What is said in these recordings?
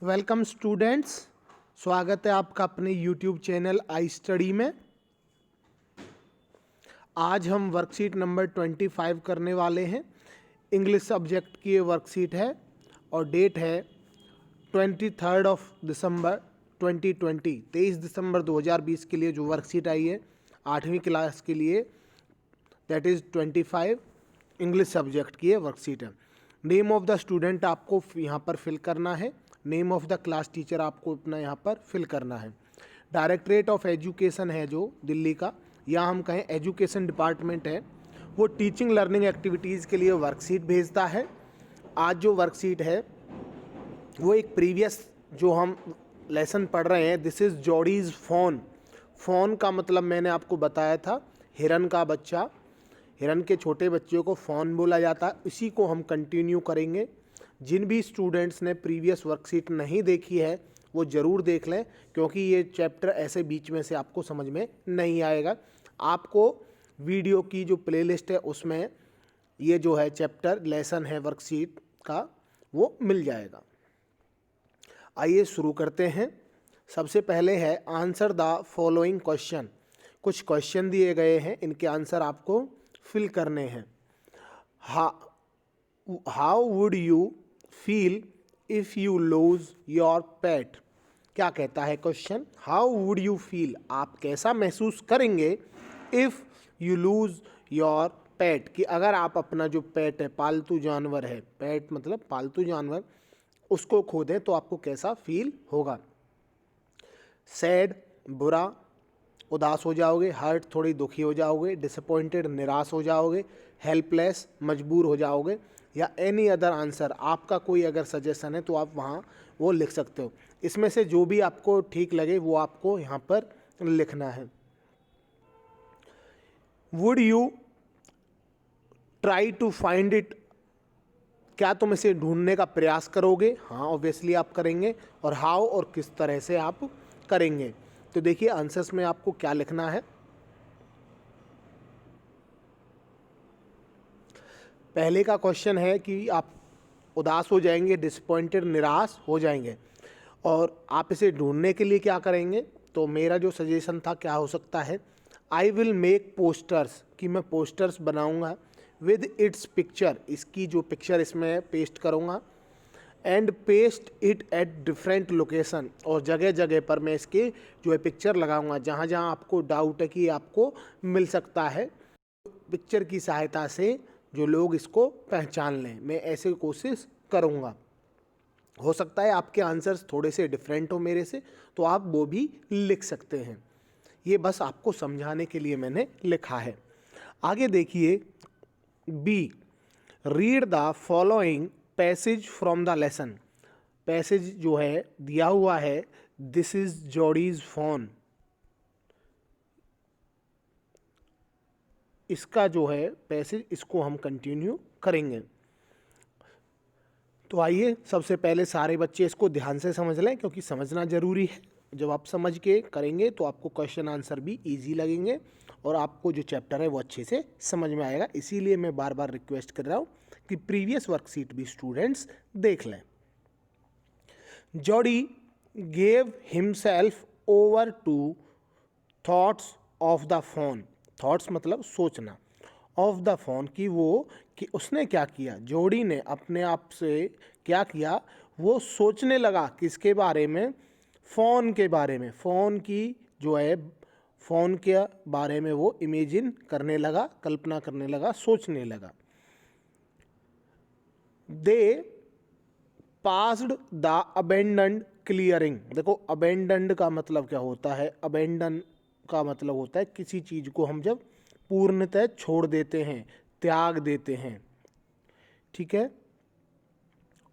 Welcome students, स्वागत है आपका अपने यूट्यूब चैनल आई स्टडी में। आज हम वर्कशीट नंबर 25 करने वाले हैं। इंग्लिश सब्जेक्ट की ये वर्कशीट है और डेट है 23 दिसंबर 2020। 23 दिसंबर 2020 के लिए जो वर्कशीट आई है 8वीं क्लास के लिए, दैट इज़ 25 इंग्लिश सब्जेक्ट की ये वर्कशीट है। नेम ऑफ द स्टूडेंट आपको यहाँ पर फिल करना है। Name of the class teacher आपको अपना यहाँ पर फिल करना है। डायरेक्टरेट ऑफ एजुकेशन है जो दिल्ली का, या हम कहें एजुकेशन डिपार्टमेंट है, वो टीचिंग लर्निंग एक्टिविटीज़ के लिए वर्कशीट भेजता है। आज जो वर्कशीट है वो एक प्रीवियस जो हम लेसन पढ़ रहे हैं, दिस इज़ जॉडीज़ फ़ोन। फ़ोन का मतलब मैंने आपको बताया था, हिरन का बच्चा, हिरन के छोटे बच्चों को फ़ोन बोला जाता है। इसी को हम कंटिन्यू करेंगे। जिन भी स्टूडेंट्स ने प्रीवियस वर्कशीट नहीं देखी है वो ज़रूर देख लें, क्योंकि ये चैप्टर ऐसे बीच में से आपको समझ में नहीं आएगा। आपको वीडियो की जो प्लेलिस्ट है उसमें ये जो है चैप्टर लेसन है वर्कशीट का, वो मिल जाएगा। आइए शुरू करते हैं। सबसे पहले है आंसर द फॉलोइंग क्वेश्चन। कुछ क्वेश्चन दिए गए हैं, इनके आंसर आपको फिल करने हैं। How would you feel if you lose your पेट। क्या कहता है question? How would you feel, आप कैसा महसूस करेंगे इफ़ यू लूज योर पेट, कि अगर आप अपना जो पेट है, पालतू जानवर है, पेट मतलब पालतू जानवर, उसको खो दें तो आपको कैसा फील होगा। सैड बुरा, उदास हो जाओगे, हर्ट थोड़ी दुखी हो जाओगे, डिसअपॉइंटेड निराश हो जाओगे, हेल्पलेस मजबूर हो जाओगे, या एनी अदर आंसर। आपका कोई अगर सजेशन है तो आप वहाँ वो लिख सकते हो। इसमें से जो भी आपको ठीक लगे वो आपको यहाँ पर लिखना है। Would you try to find it, क्या तुम इसे ढूंढने का प्रयास करोगे? हाँ, ऑब्वियसली आप करेंगे। और हाउ, और किस तरह से आप करेंगे। तो देखिए आंसर्स में आपको क्या लिखना है। पहले का क्वेश्चन है कि आप उदास हो जाएंगे, डिसअपॉइंटेड निराश हो जाएंगे, और आप इसे ढूंढने के लिए क्या करेंगे। तो मेरा जो सजेशन था क्या हो सकता है, आई विल मेक पोस्टर्स, कि मैं पोस्टर्स बनाऊंगा विद इट्स पिक्चर, इसकी जो पिक्चर इसमें पेस्ट करूंगा, and paste it at different location, और जगह जगह पर मैं इसके जो है पिक्चर लगाऊंगा, जहाँ जहाँ आपको डाउट है कि आपको मिल सकता है, पिक्चर की सहायता से जो लोग इसको पहचान लें, मैं ऐसे कोशिश करूंगा। हो सकता है आपके आंसर्स थोड़े से डिफरेंट हो मेरे से, तो आप वो भी लिख सकते हैं। ये बस आपको समझाने के लिए मैंने लिखा है। आगे देखिए B, read the following passage from the lesson. Passage जो है दिया हुआ है, दिस इज जॉडीज फोन, इसका जो है पैसेज, इसको हम कंटिन्यू करेंगे। तो आइए सबसे पहले सारे बच्चे इसको ध्यान से समझ लें, क्योंकि समझना ज़रूरी है। जब आप समझ के करेंगे तो आपको क्वेश्चन आंसर भी इजी लगेंगे और आपको जो चैप्टर है वो अच्छे से समझ में आएगा। इसीलिए मैं बार बार रिक्वेस्ट कर रहा हूँ कि प्रीवियस वर्कशीट भी स्टूडेंट्स देख लें। Jody gave himself over to thoughts of the fawn. Thoughts मतलब सोचना, ऑफ द फोन की वो, कि उसने क्या किया, जोड़ी ने अपने आप से क्या किया, वो सोचने लगा किसके बारे में, फ़ोन के बारे में। फ़ोन की जो है, फ़ोन के बारे में वो इमेजिन करने लगा, कल्पना करने लगा, सोचने लगा। दे पास्ड द अबेंडन्ड क्लियरिंग। देखो अबेंडन्ड का मतलब क्या होता है, अबेंडन का मतलब होता है किसी चीज़ को हम जब पूर्णतः छोड़ देते हैं, त्याग देते हैं, ठीक है।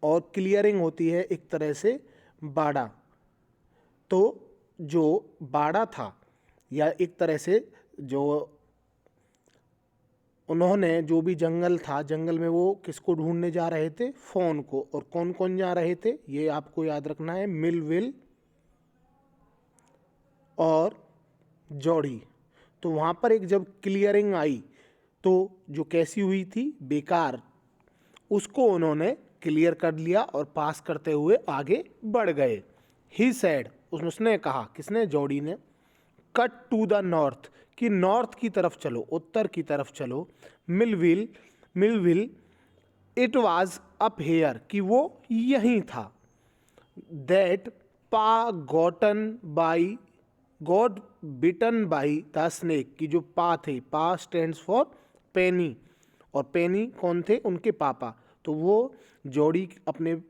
और क्लियरिंग होती है एक तरह से बाड़ा। तो जो बाड़ा था, या एक तरह से जो उन्होंने, जो भी जंगल था, जंगल में वो किसको ढूंढने जा रहे थे, फोन को। और कौन कौन जा रहे थे ये आपको याद रखना है, मिलविल और जॉडी। तो वहाँ पर एक जब क्लियरिंग आई तो जो कैसी हुई थी, बेकार, उसको उन्होंने क्लियर कर लिया और पास करते हुए आगे बढ़ गए। ही सेड, उसने कहा, किसने, जॉडी ने, कट टू द नॉर्थ, कि नॉर्थ की तरफ चलो, उत्तर की तरफ चलो। Millville it was up here, कि वो यहीं था। दैट पा got bitten by the snake, कि जो पा थे, पा स्टैंड्स फॉर पेनी, और पेनी कौन थे, उनके पापा। तो वो जॉडी अपने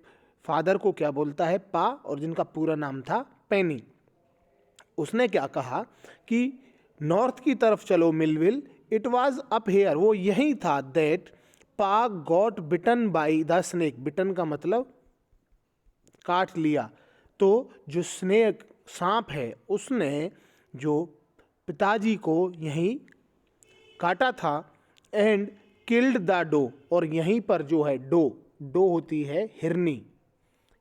फादर को क्या बोलता है, पा, और जिनका पूरा नाम था पेनी। उसने क्या कहा कि नॉर्थ की तरफ चलो Millville, it was up here, वो यही था। दैट पा got bitten by the snake, bitten का मतलब काट लिया। तो जो स्नेक, सांप है, उसने जो पिताजी को यहीं काटा था। एंड किल्ड द डो, और यहीं पर जो है डो होती है हिरनी,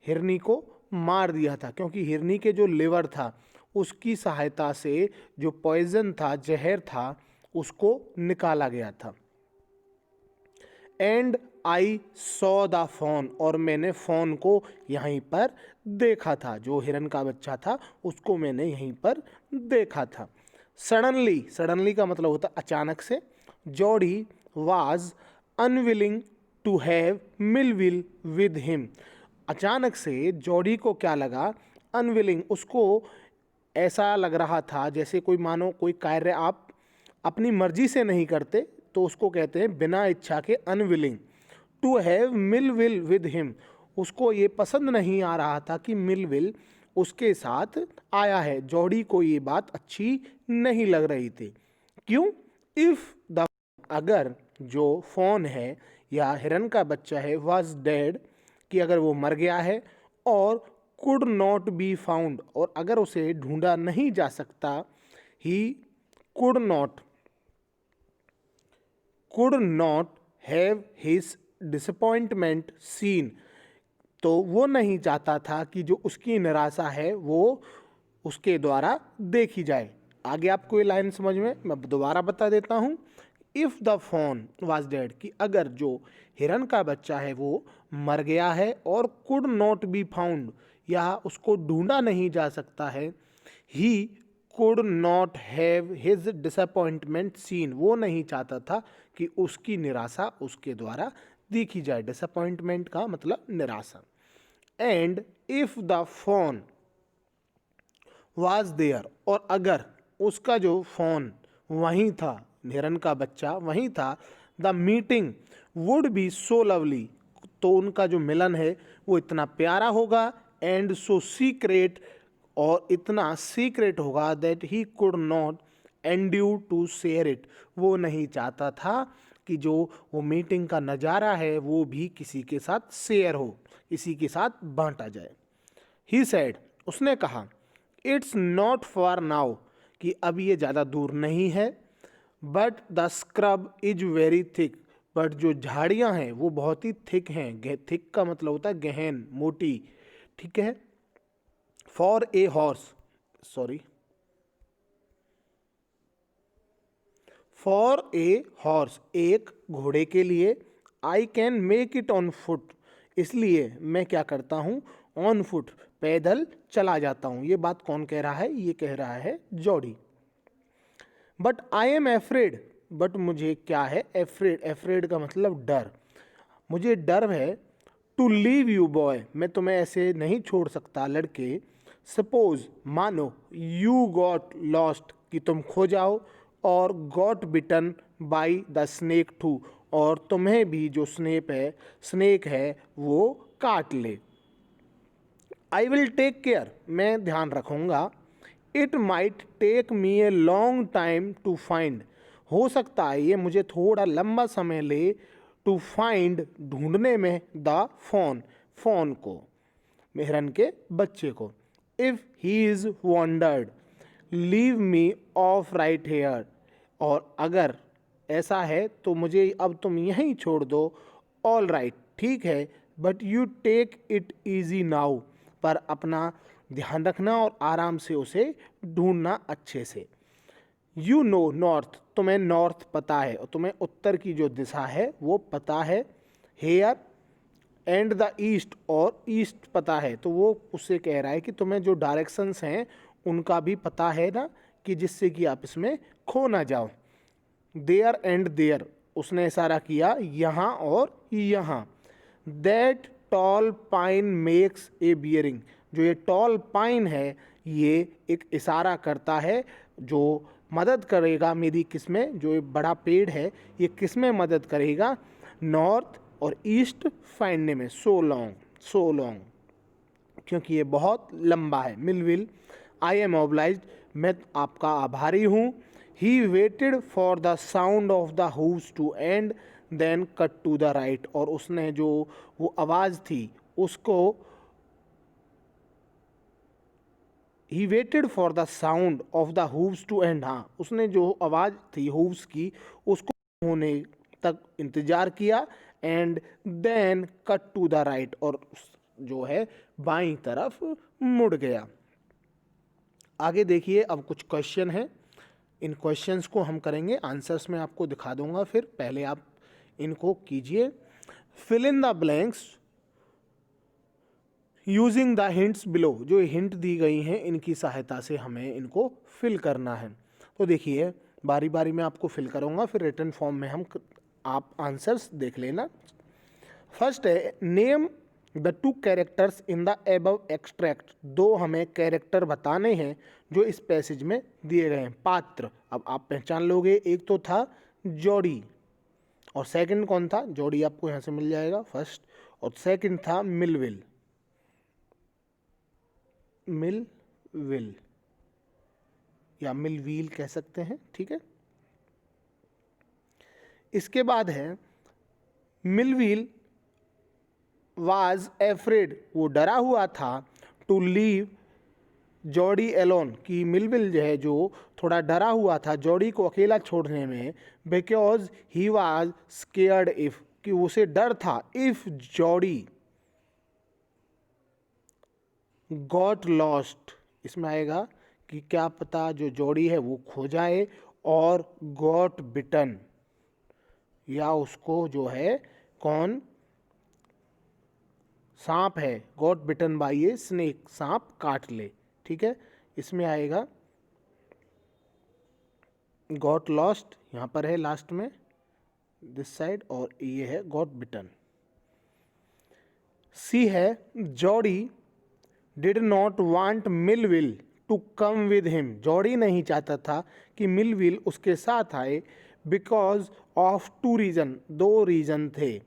हिरनी को मार दिया था, क्योंकि हिरनी के जो लिवर था उसकी सहायता से जो पॉइजन था, जहर था, उसको निकाला गया था। And I saw the fawn, और मैंने फॉन को यहीं पर देखा था, जो हिरन का बच्चा था उसको मैंने यहीं पर देखा था। सडनली का मतलब होता अचानक से। Jody was unwilling to have Millwheel with him, अचानक से जॉडी को क्या लगा, अनविलिंग, उसको ऐसा लग रहा था जैसे कोई, मानो कोई कार्य आप अपनी मर्जी से नहीं करते तो उसको कहते हैं बिना इच्छा के, unwilling. To have Millwheel with him, उसको ये पसंद नहीं आ रहा था कि मिलविल उसके साथ आया है। जॉडी को ये बात अच्छी नहीं लग रही थी। क्यों? इफ द, अगर जो फॉन है या हिरन का बच्चा है, वाज डेड, कि अगर वो मर गया है, और कुड नॉट बी फाउंड, और अगर उसे ढूंढा नहीं जा सकता, he could not have his disappointment seen, तो वो नहीं चाहता था कि जो उसकी निराशा है वो उसके द्वारा देखी जाए। आगे आपको ये लाइन समझ में, मैं दोबारा बता देता हूँ। If the fawn was dead, कि अगर जो हिरन का बच्चा है वो मर गया है, और कुड नॉट बी फाउंड, या उसको ढूंढा नहीं जा सकता है, he could not have his disappointment seen, वो नहीं चाहता था कि उसकी निराशा उसके द्वारा देखी जाए। डिसअपॉइंटमेंट का मतलब निराशा। And if the fawn was there, और अगर उसका जो फॉन वहीं था, हिरन का बच्चा वहीं था, the meeting would be so lovely, तो उनका जो मिलन है वो इतना प्यारा होगा, एंड सो सीक्रेट, और इतना सीक्रेट होगा, that he could not endure to share it, वो नहीं चाहता था कि जो वो मीटिंग का नज़ारा है वो भी किसी के साथ शेयर हो, किसी के साथ बांटा जाए। ही सेड, उसने कहा, इट्स नॉट फॉर नाउ, कि अब ये ज़्यादा दूर नहीं है, but the scrub is very thick, but जो झाड़ियाँ हैं वो बहुत ही थिक हैं। थिक का मतलब होता है गहन, मोटी, ठीक है। For a horse, sorry, for a horse, एक घोड़े के लिए, I can make it on foot, इसलिए मैं क्या करता हूँ, ऑन फुट, पैदल चला जाता हूँ। ये बात कौन कह रहा है? ये कह रहा है Jordi. But I am afraid, but मुझे क्या है, एफ्रेड, एफ्रेड का मतलब डर, मुझे डर है। टू लीव यू बॉय, मैं तुम्हें ऐसे नहीं छोड़ सकता लड़के। सपोज, मानो, यू गॉट लॉस्ट, कि तुम खो जाओ, और got bitten by the snake too, और तुम्हें भी जो स्नेक है वो काट ले। आई विल टेक केयर, मैं ध्यान रखूँगा। It might take me a long time to find, हो सकता है ये मुझे थोड़ा लंबा समय ले, टू फाइंड, ढूंढने में, द फोन को, हिरन के बच्चे को। If he is wandered, leave me off right here, और अगर ऐसा है तो मुझे अब तुम यहीं छोड़ दो। ऑल राइट, ठीक है, but you take it easy now, पर अपना ध्यान रखना और आराम से उसे ढूंढना अच्छे से। यू नो नॉर्थ, तुम्हें नॉर्थ पता है, और तुम्हें उत्तर की जो दिशा है वो पता है। हेयर एंड द ईस्ट, और ईस्ट पता है, तो वो उससे कह रहा है कि तुम्हें जो डायरेक्शंस हैं उनका भी पता है ना, कि जिससे कि आप इसमें खो ना जाओ। देयर एंड देयर, उसने इशारा किया यहाँ और यहाँ। That toll pine makes a bearing, जो ये टॉल पाइन है ये एक इशारा करता है जो मदद करेगा मेरी किसमें, जो ये बड़ा पेड़ है ये किसमें मदद करेगा, नॉर्थ और ईस्ट फाइंडने में। सो लॉन्ग, क्योंकि ये बहुत लंबा है। मिलविल, आई एम ऑब्लाइज्ड, मैं आपका आभारी हूँ। He waited for the sound of the hooves to end then cut to the right, और उसने जो वो आवाज़ थी उसको, he waited for the sound of the hooves to end, हाँ उसने जो आवाज़ थी हूव्स की उसको होने तक इंतज़ार किया, and then cut to the right, और जो है बाईं तरफ मुड़ गया। आगे देखिए, अब कुछ क्वेश्चन हैं, इन क्वेश्चंस को हम करेंगे, आंसर्स में आपको दिखा दूंगा, फिर पहले आप इनको कीजिए। Fill in the blanks using the hints below, जो हिंट दी गई हैं इनकी सहायता से हमें इनको फिल करना है। तो देखिए बारी बारी में आपको फिल करूँगा, फिर रिटन फॉर्म में आप आंसर्स देख लेना। फर्स्ट है name the two characters in the above extract, दो हमें कैरेक्टर बताने हैं जो इस पैसेज में दिए गए हैं, पात्र। अब आप पहचान लोगे, एक तो था जॉडी और सेकंड कौन था, जॉडी आपको यहाँ से मिल जाएगा फर्स्ट, और सेकंड था मिलविल या मिलवील कह सकते हैं, ठीक है। इसके बाद है मिलविल वाज एफ्रेड, वो डरा हुआ था, टू लीव जॉडी एलोन, कि मिलविल जो है जो थोड़ा डरा हुआ था जॉडी को अकेला छोड़ने में, because he was scared if, कि उसे डर था, इफ जॉडी गॉट लॉस्ट, इसमें आएगा कि क्या पता जो जॉडी है वो खो जाए, और गॉट बिटन, या उसको जो है कौन सांप है, got bitten by a snake, सांप काट ले, ठीक है। इसमें आएगा गॉट लॉस्ट, यहाँ पर है लास्ट में दिस साइड, और ये है गॉट बिटन। सी है Jody did not want Millwheel to come with him, Jody नहीं चाहता था कि मिलविल उसके साथ आए, बिकॉज ऑफ टू रीज़न, दो रीज़न थे।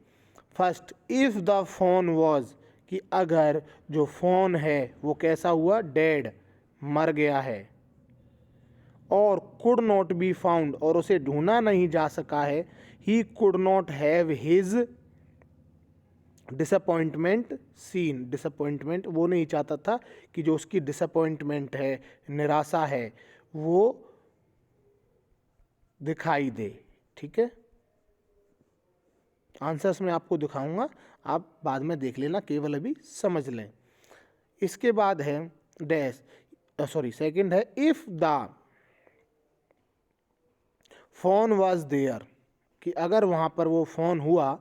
First, if the fawn was, कि अगर जो फ़ोन है वो कैसा हुआ, डेड, मर गया है, और कुड नॉट बी फाउंड, और उसे ढूंढा नहीं जा सका है, he could not have his disappointment seen, disappointment वो नहीं चाहता था कि जो उसकी डिसअपॉइंटमेंट है, निराशा है, वो दिखाई दे, ठीक है। आंसर्स में आपको दिखाऊंगा, आप बाद में देख लेना, केवल अभी समझ लें। इसके बाद है डैश, सॉरी सेकंड है if the fawn was there, कि अगर वहाँ पर वो फोन हुआ,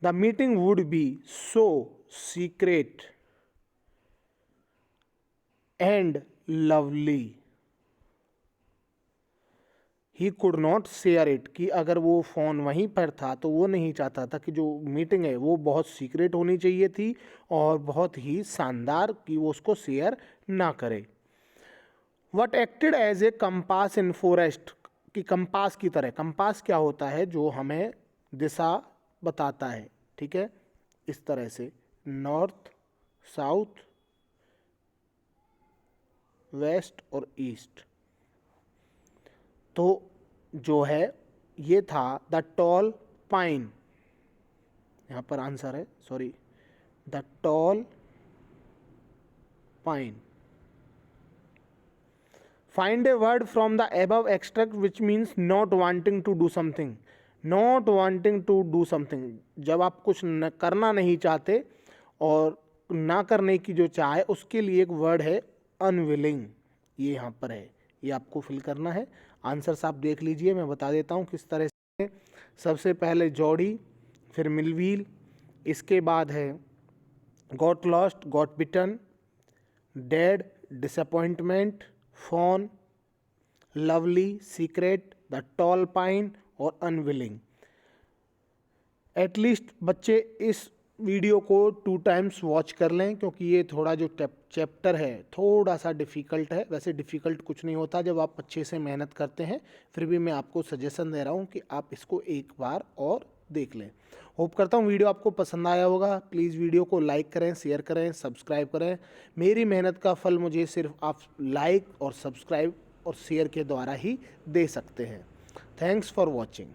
the meeting would be so secret and lovely, he could not share it, कि अगर वो फ़ोन वहीं पर था तो वो नहीं चाहता था कि जो मीटिंग है वो बहुत सीक्रेट होनी चाहिए थी और बहुत ही शानदार, कि वो उसको शेयर ना करे। What acted as a compass in forest, कि कंपास की तरह, कंपास क्या होता है, जो हमें दिशा बताता है, ठीक है, इस तरह से नॉर्थ, साउथ, वेस्ट और ईस्ट। तो जो है ये था द टॉल पाइन, यहाँ पर आंसर है, sorry, the tall pine. Find a word from the above extract which means not wanting to do something, not wanting to do something, जब आप कुछ करना नहीं चाहते और ना करने की जो चाह है, उसके लिए एक वर्ड है अनविलिंग, ये यहाँ पर है, ये आपको फिल करना है। आंसर्स आप देख लीजिए, मैं बता देता हूँ किस तरह से। सबसे पहले जॉडी, फिर मिलवील, इसके बाद है got lost, got bitten, dead, disappointment, fawn, lovely, secret, the tall pine और अनविलिंग। एटलीस्ट बच्चे इस वीडियो को 2 टाइम्स वॉच कर लें, क्योंकि ये थोड़ा जो चैप्टर है थोड़ा सा डिफ़िकल्ट है। वैसे डिफ़िकल्ट कुछ नहीं होता जब आप अच्छे से मेहनत करते हैं, फिर भी मैं आपको सजेशन दे रहा हूँ कि आप इसको एक बार और देख लें। होप करता हूँ वीडियो आपको पसंद आया होगा। प्लीज़ वीडियो को लाइक करें, शेयर करें, सब्सक्राइब करें। मेरी मेहनत का फल मुझे सिर्फ आप लाइक और सब्सक्राइब और शेयर के द्वारा ही दे सकते हैं। Thanks for watching.